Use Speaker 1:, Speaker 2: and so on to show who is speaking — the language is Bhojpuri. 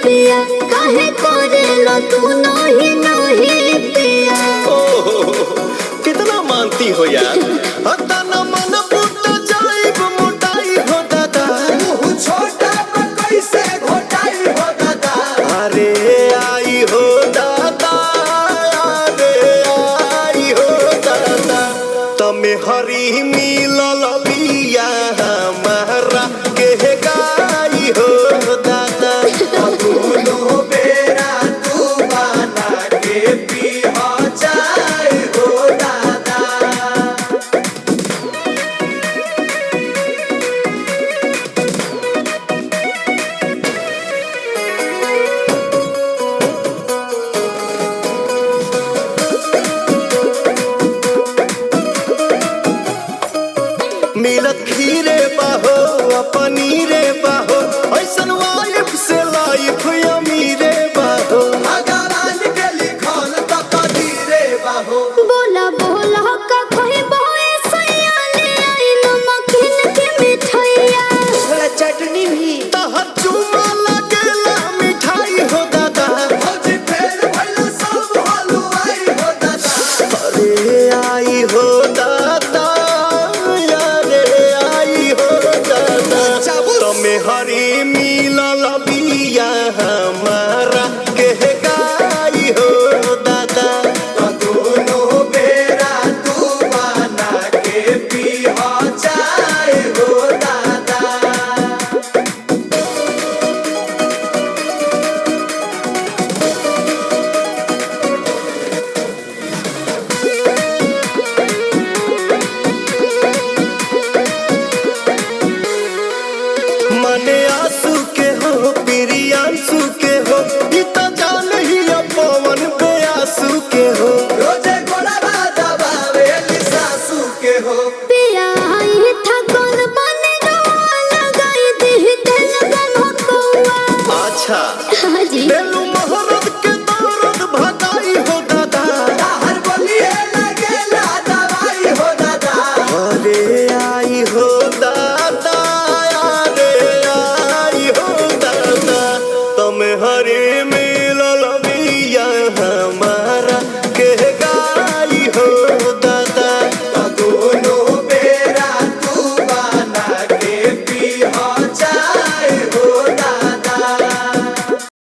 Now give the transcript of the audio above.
Speaker 1: पिया काहे करेला तू नहीं नहीं पिया।
Speaker 2: कितना मानती हो यार। हतना मन फूट जाइब मोटाई हो दादा।
Speaker 3: मुँह छोटा पर कैसे घोटाई हो दादा।
Speaker 2: अरे आई हो दादा, अरे आई हो दादा। तमे हरी मिलल बिया हमारा के गाई हो दादा।
Speaker 3: दोनों बेरा तू बना के पी हो जाए हो दादा।
Speaker 2: मिलत खीरे बाहो पनीरे बाहो ऐसन वाइफ से लाइफ अमीरे बाहो।
Speaker 3: भगवान के लिखल तो कदीरे बाहो।
Speaker 1: बोला बोला का कोई बोए सयाले आई नमकीन के मिठाइया।
Speaker 3: थोड़ा चटनी भी।
Speaker 2: तहर चुमा लगेला मिठाई हो दादा।
Speaker 3: भौजी फेर भइल सब हलवाई हो दादा।
Speaker 2: अरे आई हो दादा, अरे आई हो दादा। तमे हरी मिलल